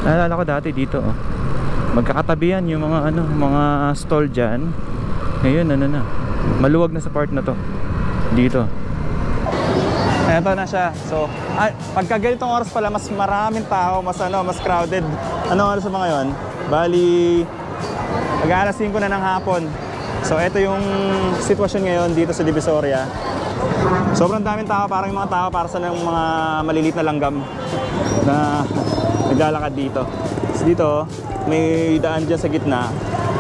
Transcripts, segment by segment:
Naalala ko dati dito, oh. Magkakatabi yan yung mga ano, mga stall dyan. Ngayon ano na, maluwag na sa part na to. Dito. Eto na siya. So, pagka ganitong oras pala, mas maraming tao, mas ano, mas crowded. Ano oras ba ngayon? Bali, mag-alas 5 na ng hapon. So, ito yung sitwasyon ngayon dito sa Divisoria. Sobrang daming tao, parang yung mga tao para sa mga maliliit na langgam na naglalakad dito. So, dito, may daan dyan sa gitna.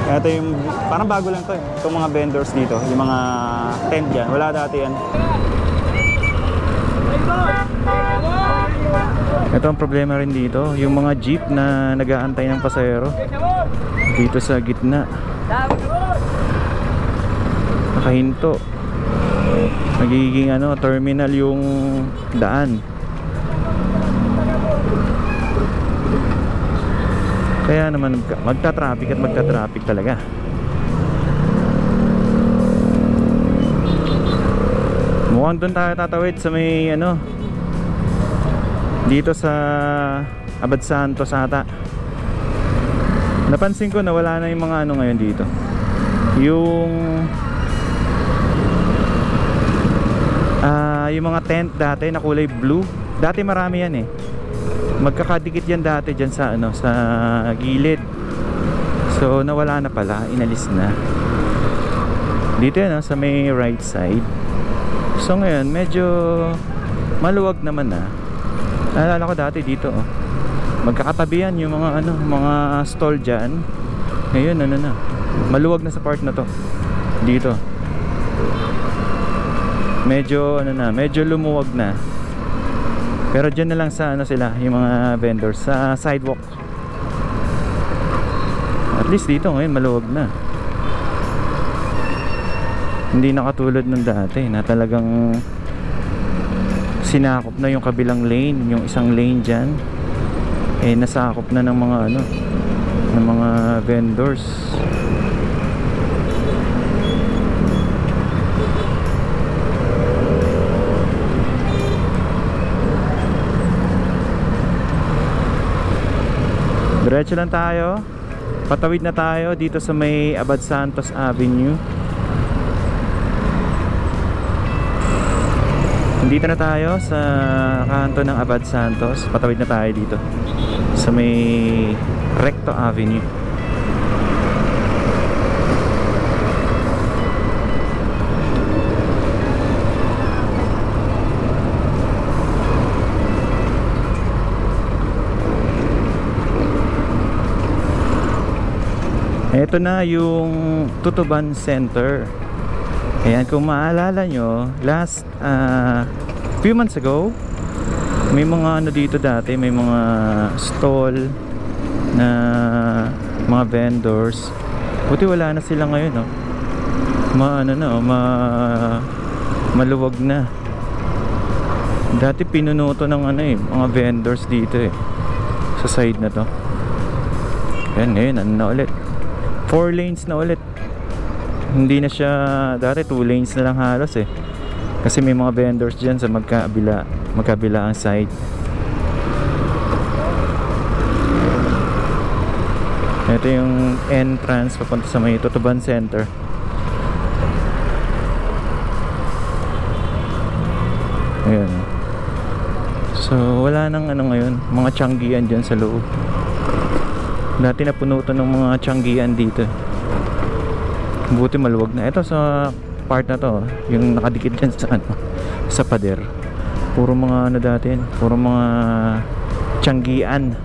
Ito yung, parang bago lang to eh. Itong mga vendors dito, yung mga tent dyan. Wala dati yan. Ito ang problema rin dito, yung mga jeep na nag-aantay ng pasahero dito sa gitna. Nakahinto. Nagiging ano, terminal yung daan. Kaya naman magta-traffic at magta-traffic talaga. Mukhang doon tayo tatawid sa may ano, dito sa Abad Santos ata. Napansin ko na wala na yung mga ano ngayon dito. Yung mga tent dati na kulay blue. Dati marami yan eh. Magkakadikit yan dati dyan sa ano, sa gilid. So nawala na pala, inalis na. Dito yan sa may right side. So ngayon medyo maluwag naman na. Naalala ko dati dito, oh. Magkakatabi yan yung mga ano, mga stall dyan. Ngayon ano na, maluwag na sa part na to. Dito. Medyo ano na, medyo lumuwag na. Pero dyan na lang sa ano sila, yung mga vendors sa sidewalk. At least dito ngayon maluwag na. Hindi na katulad ng dati na talagang sinakop na yung kabilang lane, yung isang lane dyan eh nasakop na ng mga ano, ng mga vendors. Diretso lang tayo, patawid na tayo dito sa may Abad Santos Avenue. Dito na tayo sa kanto ng Abad Santos. Patawid na tayo dito sa may Recto Avenue. Ito na yung Tutuban Center. Ayan, kung maalala nyo, last few months ago, may mga ano dito dati, may mga stall na mga vendors. Buti wala na sila ngayon, no? Maluwag na. Dati pinunuto ng ano eh, mga vendors dito eh, sa side na to. Ayan, ngayon ano na ulit, 4 lanes na ulit. Hindi na siya, dati 2 lanes na lang halos eh. Kasi may mga vendors dyan sa magkabila ang side. Ito yung entrance papunta sa may Tutuban Center. Ayan. So wala nang ano ngayon, mga tiyanggian dyan sa loob. Dati napuno to ng mga tiyanggian dito. Buti maluwag na. Ito sa part na to, yung nakadikit dyan sa ano, sa pader. Puro mga ano dati, puro mga tiyanggian.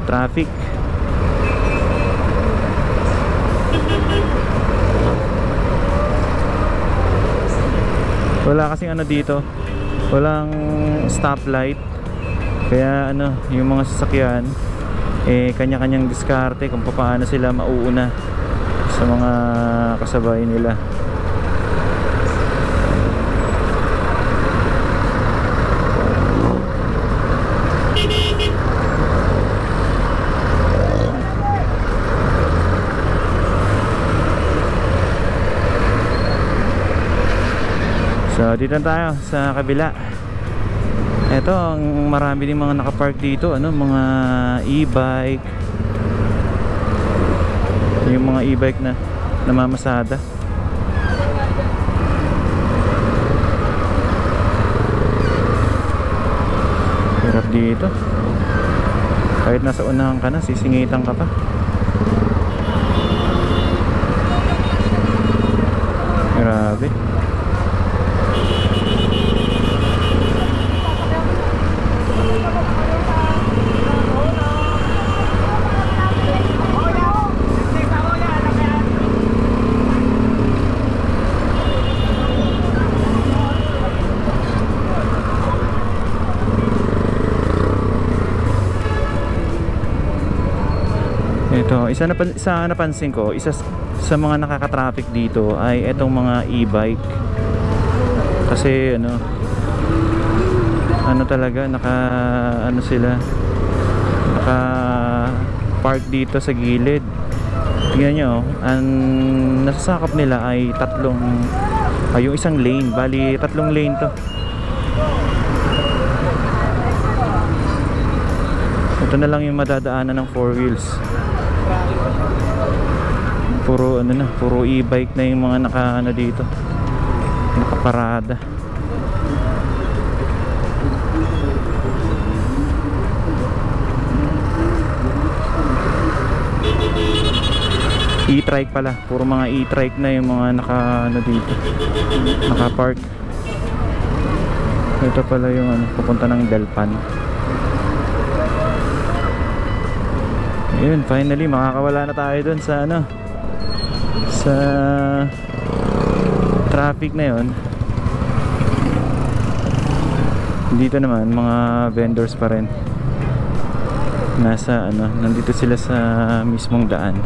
traffic. Wala kasing ano dito, walang stoplight, kaya ano, yung mga sasakyan eh kanya-kanyang diskarte kung paano sila mauuna sa mga kasabay nila. So dito na tayo sa kabila. Ito, ang marami din mga nakapark dito, ano, mga e-bike. Yung mga e-bike na namamasada. Hirap dito. Kahit nasa unahan ka na, sisingitan ka pa. Grabe. Ito, isa napansin ko, isa sa mga nakaka-traffic dito ay etong mga e-bike. Kasi ano talaga, ano sila, naka park dito sa gilid. Tingnan nyo, ang nasasakop nila ay yung isang lane, bali 3 lane to. Ito na lang yung madadaanan ng 4 wheels. Puro e-bike na yung mga dito, nakaparada. E-trike pala, puro mga e-trike na yung mga dito, nakapark. Ito pala yung papunta ng Delpan. Yun, finally makakawala na tayo dun sa sa traffic na yon. Dito naman mga vendors pa rin, nandito sila sa mismong daan.